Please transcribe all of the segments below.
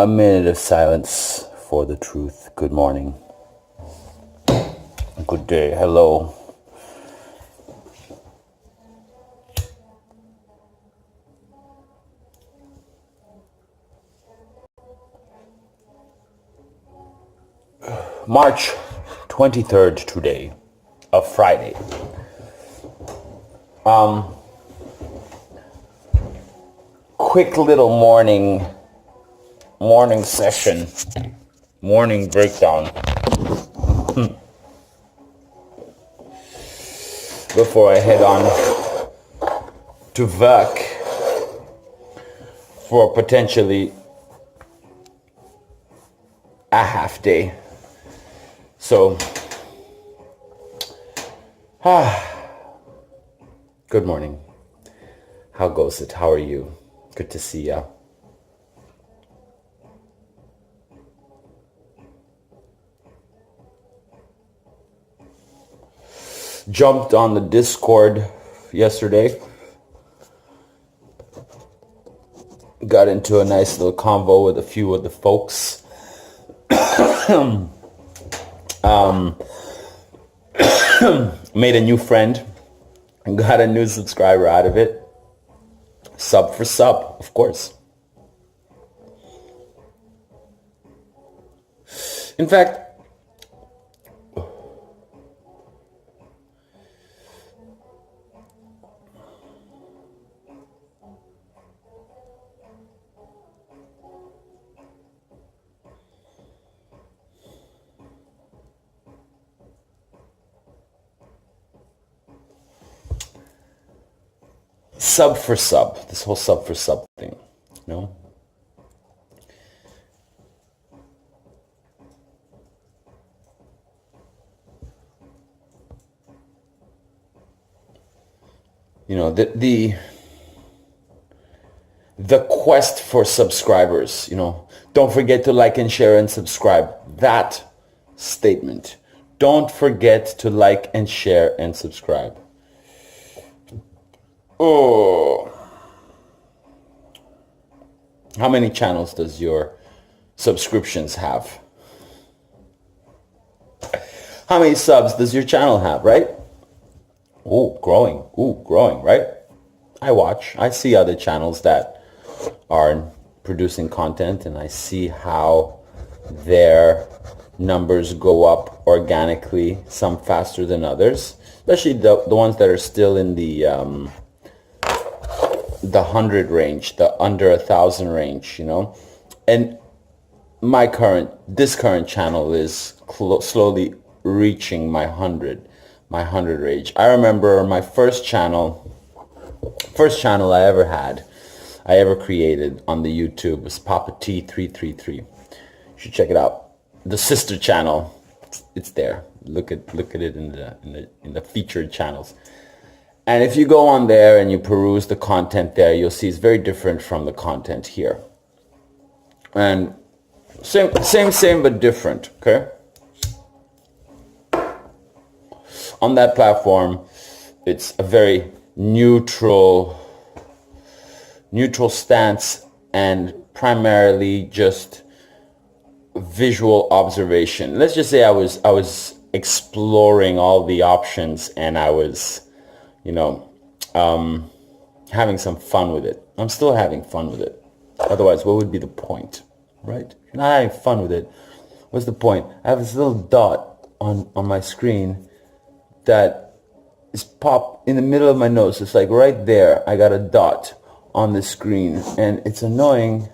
A minute of silence for the truth. Good morning. Good day. Hello. March 23rd today, a Friday. Quick little morning session, morning breakdown before I head on to work for potentially a half day. So, good morning. How goes it? How are you? Good to see ya. Jumped on the Discord yesterday. Got into a nice little convo with a few of the folks. Made a new friend and got a new subscriber out of it. Sub for sub, of course. In fact, sub for sub, this whole sub for sub thing, you know? You know, the quest for subscribers, you know, don't forget to like and share and subscribe. That statement. Don't forget to like and share and subscribe. Oh, how many channels does your subscriptions have? How many subs does your channel have, right? Oh, growing. Ooh, growing, right? I see other channels that are producing content, and I see how their numbers go up organically, some faster than others, especially the ones that are still in the 100 range, the under 1,000 range, you know. And this current channel is slowly reaching my 100 range. I remember my first channel I ever created on the YouTube was Papa T333. You should check it out. The sister channel, it's there. Look at it in the featured channels. And if you go on there and you peruse the content there, you'll see it's very different from the content here. And same, but different, okay? On that platform, it's a very neutral stance and primarily just visual observation. Let's just say I was exploring all the options, and I was, you know, having some fun with it. I'm still having fun with it. Otherwise, what would be the point, right? If you're not having fun with it, what's the point? I have this little dot on my screen that is popped in the middle of my nose. It's like right there, I got a dot on the screen, and it's annoying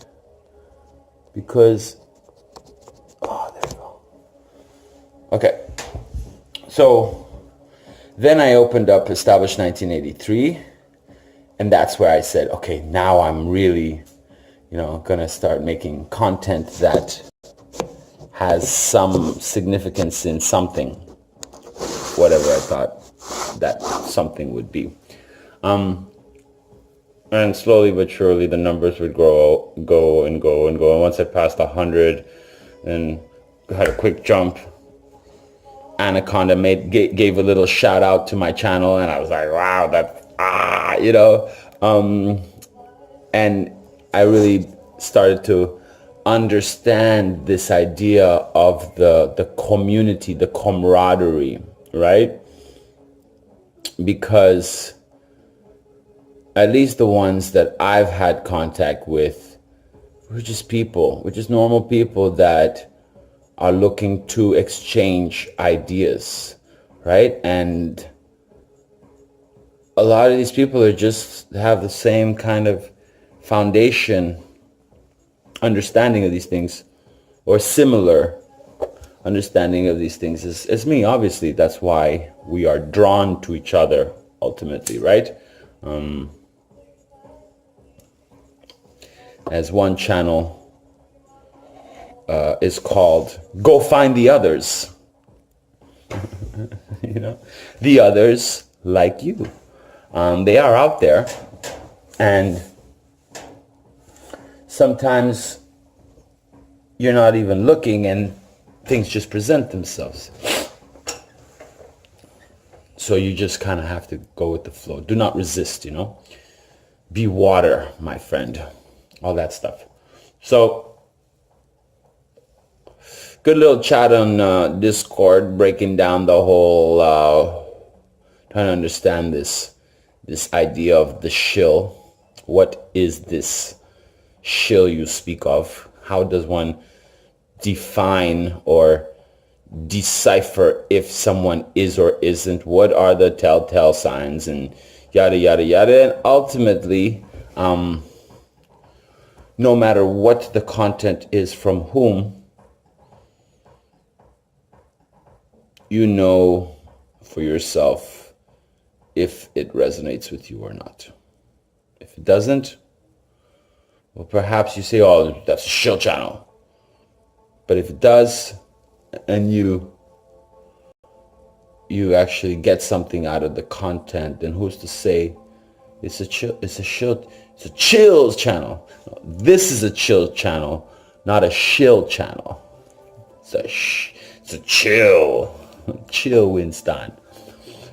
because, oh, there you go. Okay, so then I opened up Established 1983, and that's where I said, okay, now I'm really, you know, gonna start making content that has some significance in something, whatever I thought that something would be. And slowly but surely the numbers would go and once I passed 100 and had a quick jump, Anaconda gave a little shout out to my channel, and I was like, wow, you know, and I really started to understand this idea of the community, the camaraderie, right? Because at least the ones that I've had contact with, we're just people, we're just normal people that are looking to exchange ideas, right? And a lot of these people are just have the same kind of foundation understanding of these things, or similar understanding of these things as me. Obviously, that's why we are drawn to each other ultimately, right? As one channel is called, go find the others. You know, the others like you. They are out there, and sometimes you're not even looking and things just present themselves. So you just kind of have to go with the flow. Do not resist, you know. Be water, my friend. All that stuff. So, good little chat on Discord, breaking down the whole, trying to understand this idea of the shill. What is this shill you speak of? How does one define or decipher if someone is or isn't? What are the telltale signs, and yada yada yada? And ultimately, no matter what the content is from whom, you know for yourself if it resonates with you or not. If it doesn't, well, perhaps you say, oh, that's a shill channel. But if it does, and you actually get something out of the content, then who's to say it's a chills channel? This is a chill channel, not a shill channel. It's a chill Winston.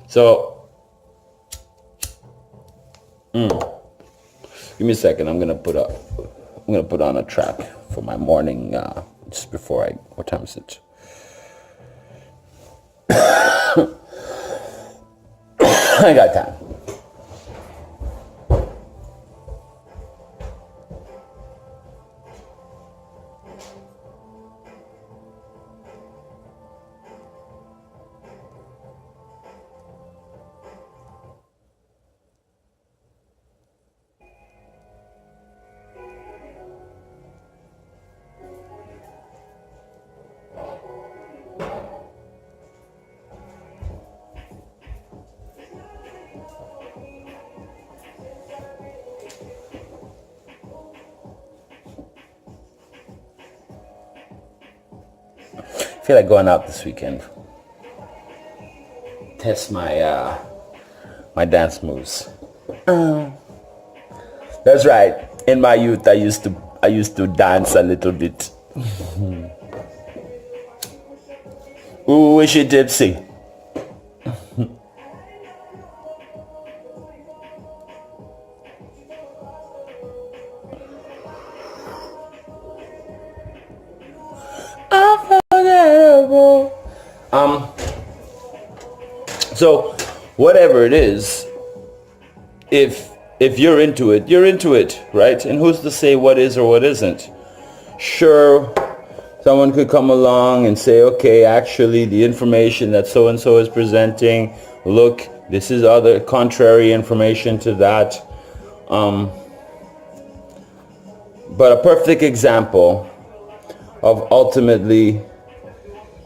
So, give me a second. I'm gonna put on a track for my morning. Just before what time is it? I got time. I feel like going out this weekend. Test my my dance moves. That's right. In my youth, I used to dance a little bit. Ooh, is she tipsy? Unforgettable. So whatever it is, if you're into it, you're into it, right? And who's to say what is or what isn't? Sure, someone could come along and say, okay, actually the information that so-and-so is presenting, look, this is other contrary information to that. But a perfect example of ultimately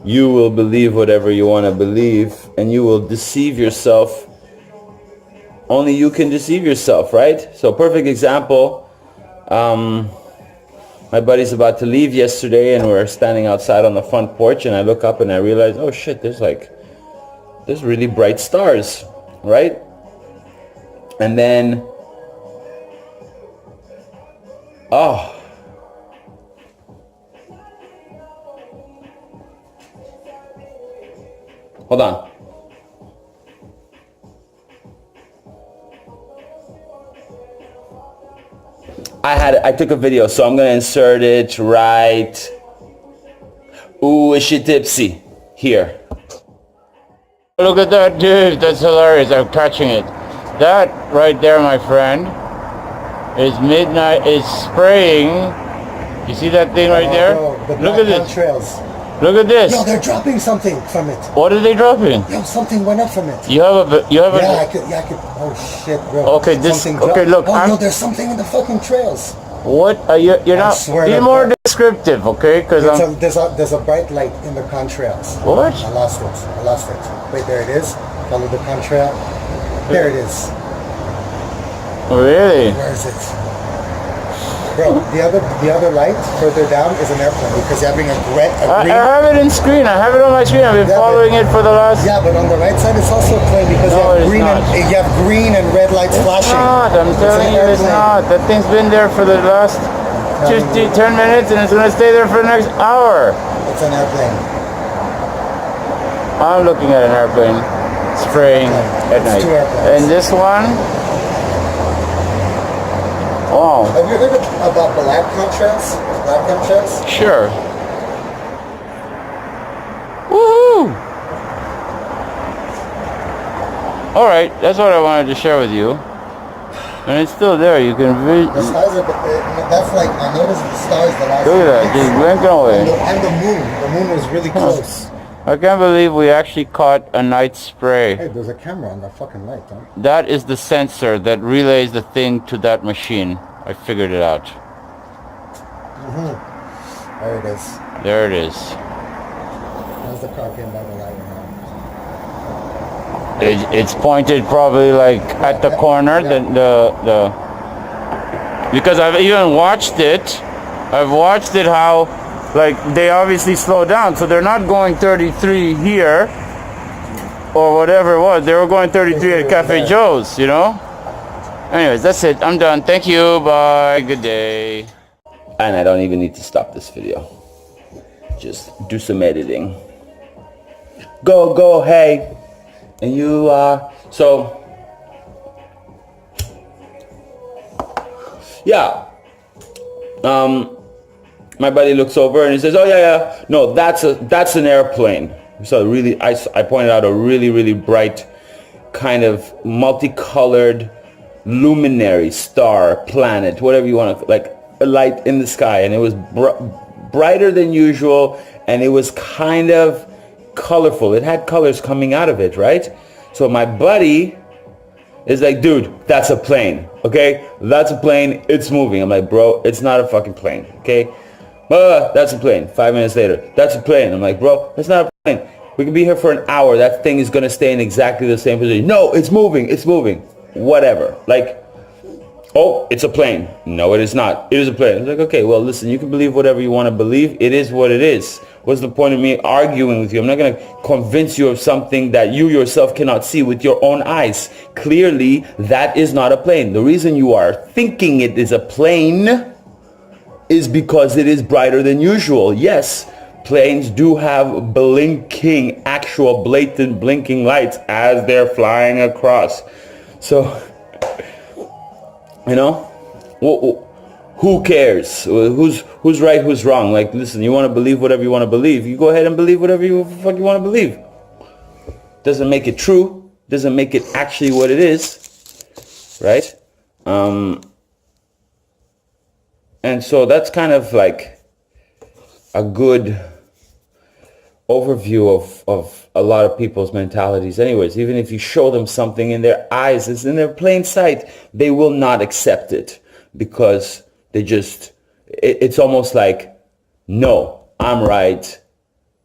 you will believe whatever you want to believe, and you will deceive yourself. Only you can deceive yourself, right? So perfect example, my buddy's about to leave yesterday, and we're standing outside on the front porch, and I look up and I realize, oh shit, there's really bright stars, right? And then, oh, hold on. I took a video, so I'm gonna insert it right. Ooh, is she tipsy? Here. Look at that, dude. That's hilarious. I'm catching it. That right there, my friend, is midnight. Is spraying. You see that thing right there? Look at this. Trails. Look at this. Yo, they're dropping something from it. What are they dropping? Yo, something went up from it. You have a. I could. Oh shit, bro. Okay, this. Okay, look. Oh no, there's something in the fucking trails. What are you? You're not. Be more descriptive, okay? Because there's a bright light in the contrails. What? I lost it. Wait, there it is. Follow the contrail. There it is. Really? Where is it? Bro, the other light further down is an airplane because you're having a green. I have it in screen. I have it on my screen. I've been following it for the last. Yeah, but on the right side it's also a plane because you have green and red lights flashing. Not. I'm telling you, it's not. That thing's been there for the last 10 minutes, and it's gonna stay there for the next hour. It's an airplane. I'm looking at an airplane spraying at night. And this one. Oh. Have you heard about black contrails? Black contrails? Sure. Woohoo! All right, that's what I wanted to share with you. And it's still there. You can. The stars are. That's like I noticed the stars the last. Look at that, just blinking away. And the moon. The moon was really close. I can't believe we actually caught a night spray. Hey, there's a camera on that fucking light, huh? That is the sensor that relays the thing to that machine. I figured it out. There it is. There it is. How's the car getting by the light now? It's pointed probably like at the corner. The because I've even watched it. I've watched it how. Like, they obviously slow down, so they're not going 33 here, or whatever it was. They were going 33 at Cafe Joe's, you know? Anyways, that's it. I'm done. Thank you. Bye. Good day. And I don't even need to stop this video. Just do some editing. Go, hey. And you, so, yeah. My buddy looks over and he says, "Oh yeah, no, that's an airplane." So really, I pointed out a really bright, kind of multicolored, luminary star, planet, whatever you want to, like a light in the sky, and it was brighter than usual, and it was kind of colorful. It had colors coming out of it, right? So my buddy is like, "Dude, that's a plane, okay? That's a plane. It's moving." I'm like, "Bro, it's not a fucking plane, okay?" That's a plane. 5 minutes later, that's a plane. I'm like, "Bro, that's not a plane. We can be here for an hour. That thing is going to stay in exactly the same position." "No, it's moving. It's moving." Whatever. Like, "Oh, it's a plane." "No, it is not. It is a plane." I was like, "Okay, well, listen, you can believe whatever you want to believe. It is what it is. What's the point of me arguing with you? I'm not going to convince you of something that you yourself cannot see with your own eyes. Clearly, that is not a plane. The reason you are thinking it is a plane is because it is brighter than usual. Yes, planes do have blinking, actual blatant blinking lights as they're flying across. So, you know, who cares? Who's right, who's wrong? Like, listen, you want to believe whatever you want to believe. You go ahead and believe whatever you fuck you want to believe. Doesn't make it true. Doesn't make it actually what it is, right? And so that's kind of like a good overview of a lot of people's mentalities. Anyways, even if you show them something in their eyes, it's in their plain sight, they will not accept it because it's almost like, "No, I'm right,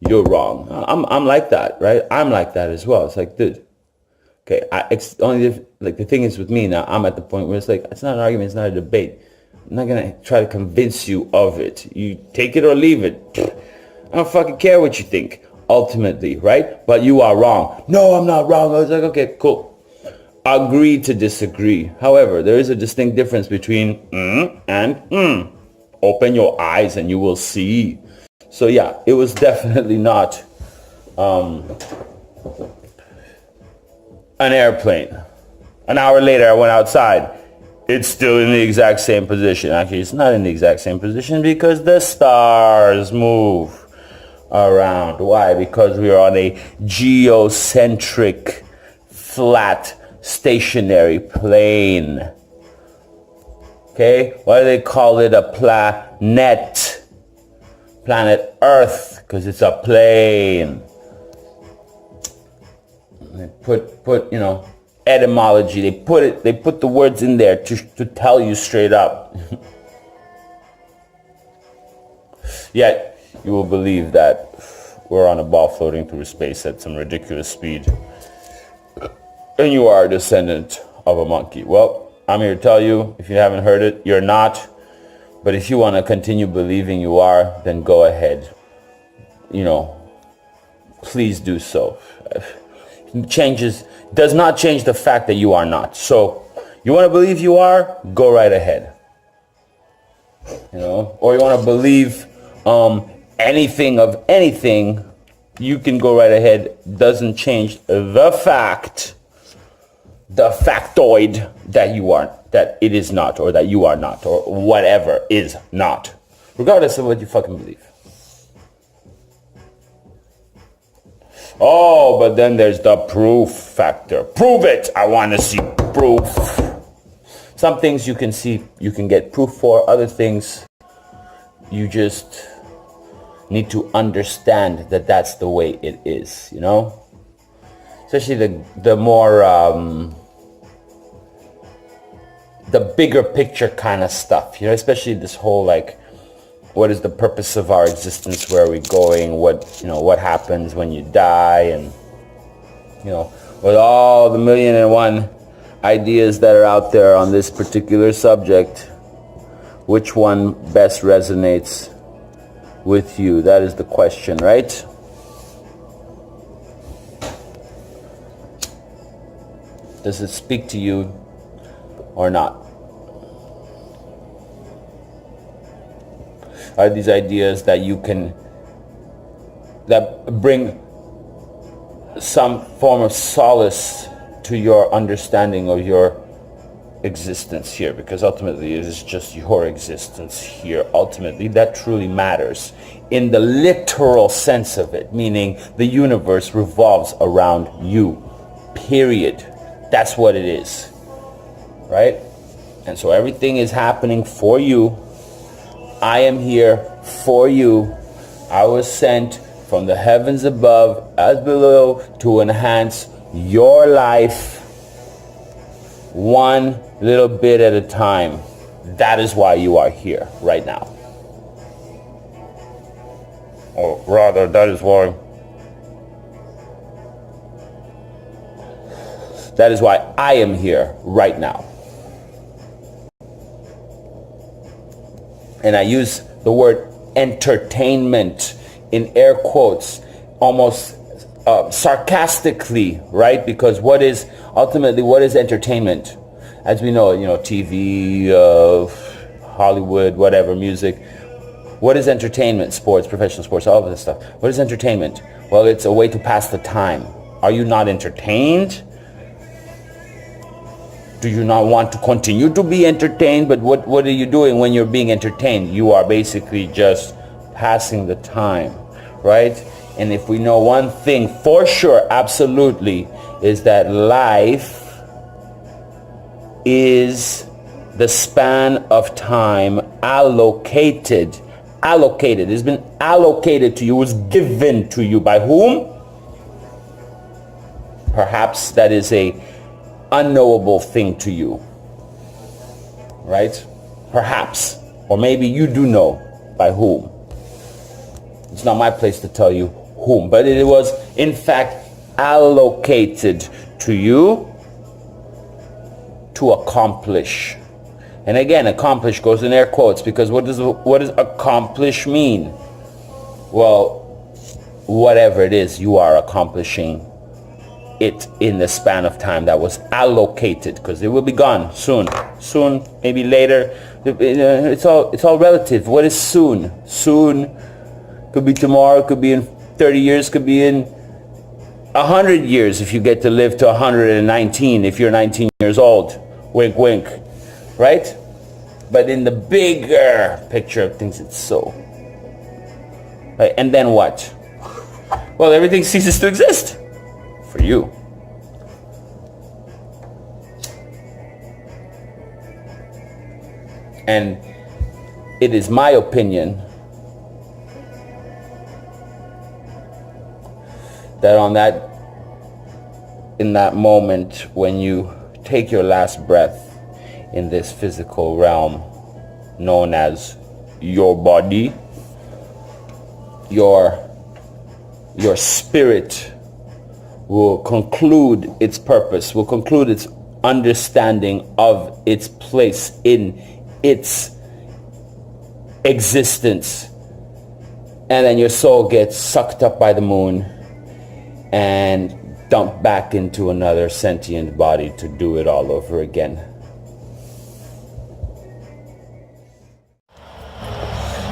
you're wrong." I'm like that, right? I'm like that as well. It's like, dude, okay, it's only like the thing is with me now, I'm at the point where it's like, it's not an argument, it's not a debate. I'm not going to try to convince you of it. You take it or leave it. I don't fucking care what you think, ultimately, right? But you are wrong. "No, I'm not wrong." I was like, okay, cool. Agree to disagree. However, there is a distinct difference between and Open your eyes and you will see. So yeah, it was definitely not an airplane. An hour later, I went outside. it's still in the exact same position. Actually, it's not in the exact same position because the stars move around. Why? Because we are on a geocentric, flat, stationary plane. Okay? Why do they call it a planet? Planet Earth, because it's a plane. They put etymology. They put the words in there to tell you straight up. Yet you will believe that we're on a ball floating through space at some ridiculous speed, and you are a descendant of a monkey. Well, I'm here to tell you, if you haven't heard it, you're not. But if you want to continue believing you are, then go ahead. Please do so. Does not change the fact that you are not. So you want to believe you are, go right ahead. Or you want to believe anything of anything, you can go right ahead. Doesn't change the fact, the factoid that you are, that it is not, or that you are not, or whatever is not, regardless of what you fucking believe. Oh, but then there's the proof factor. Prove it. I want to see proof. Some things you can see, you can get proof for. Other things, you just need to understand that that's the way it is, Especially the more, the bigger picture kind of stuff, especially this whole, what is the purpose of our existence? Where are we going? What happens when you die? And, with all the 1,000,001 ideas that are out there on this particular subject, which one best resonates with you? That is the question, right? Does it speak to you or not? Are these ideas that bring some form of solace to your understanding of your existence here? Because ultimately it is just your existence here. Ultimately, that truly matters in the literal sense of it, meaning the universe revolves around you, period. That's what it is, right? And so everything is happening for you. I am here for you. I was sent from the heavens above as below to enhance your life one little bit at a time. That is why you are here right now. Or rather, that is why I am here right now. And I use the word entertainment in air quotes, almost sarcastically, right? Because what is entertainment? As we know, TV, Hollywood, whatever, music. What is entertainment? Sports, professional sports, all of this stuff. What is entertainment? Well, it's a way to pass the time. Are you not entertained? Do you not want to continue to be entertained? But what are you doing when you're being entertained? You are basically just passing the time, right? And if we know one thing for sure, absolutely, is that life is the span of time allocated. It's been allocated to you. It was given to you by whom? Perhaps that is a unknowable thing to you, right? Perhaps, or maybe you do know by whom. It's not my place to tell you whom, but it was in fact allocated to you to accomplish. And again, accomplish goes in air quotes, because what does accomplish mean? Well, whatever it is, you are accomplishing it in the span of time that was allocated, because it will be gone soon, maybe later. It's all relative. What is soon? Soon could be tomorrow, could be in 30 years, could be in 100 years if you get to live to 119, if you're 19 years old. Wink, wink. right? But in the bigger picture of things, it's so. Right? And then what? Well, everything ceases to exist for you. And it is my opinion that in that moment when you take your last breath in this physical realm known as your body, your spirit will conclude its purpose, will conclude its understanding of its place in its existence. And then your soul gets sucked up by the moon and dumped back into another sentient body to do it all over again.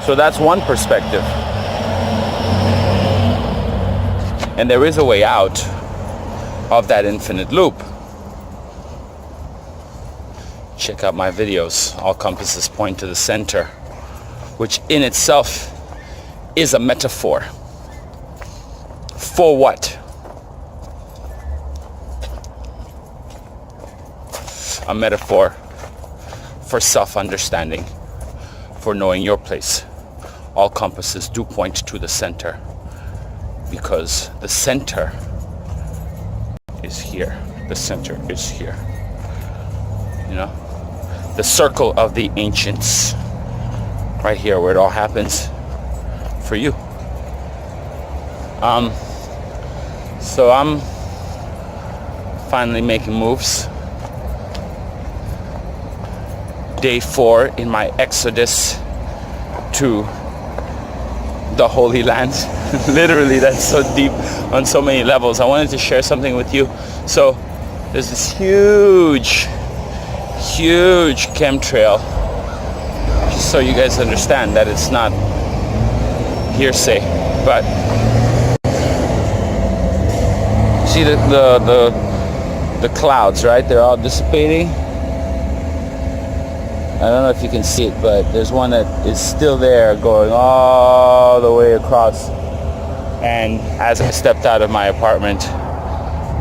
So that's one perspective. And there is a way out of that infinite loop. Check out my videos. All compasses point to the center, which in itself is a metaphor. For what? A metaphor for self-understanding, for knowing your place. All compasses do point to the center, because the center is here. The center is here. You know? The circle of the ancients. Right here where it all happens for you. So I'm finally making moves. Day 4 in my exodus to the Holy Land. Literally, that's so deep on so many levels. I wanted to share something with you. So there's this huge chemtrail, just so you guys understand that it's not hearsay. But see the clouds, right? They're all dissipating. I don't know if you can see it, but there's one that is still there going all the way across. And as I stepped out of my apartment,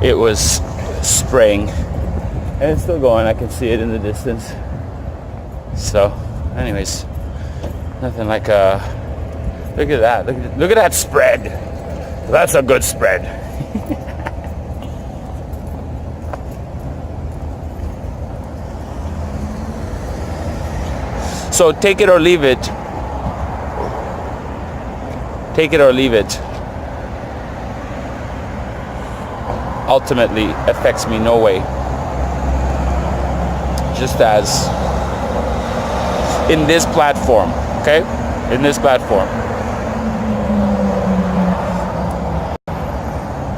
it was spraying. And it's still going. I can see it in the distance. So, anyways, nothing like a... Look at that. Look at that spread. That's a good spread. So take it or leave it. Take it or leave it. Ultimately affects me no way. Just as in this platform, okay? In this platform,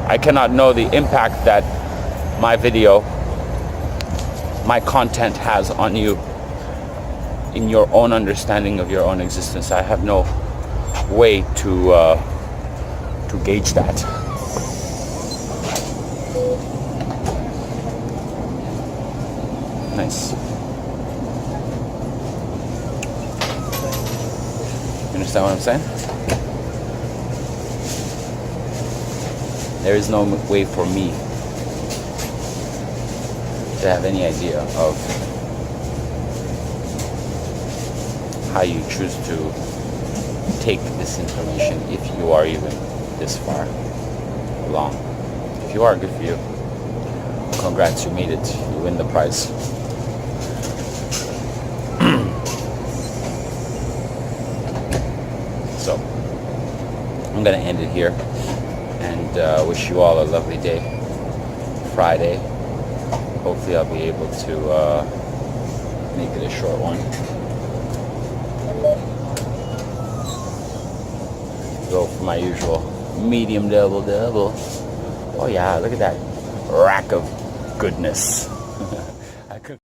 I cannot know the impact that my video, my content has on you in your own understanding of your own existence. I have no way to gauge that. Nice. You understand what I'm saying? There is no way for me to have any idea of how you choose to take this information, if you are even this far along. If you are, good for you. Congrats, you made it. You win the prize. So, I'm gonna end it here and wish you all a lovely day. Friday. Hopefully I'll be able to make it a short one. Go for my usual medium double. Oh yeah, look at that rack of goodness. I could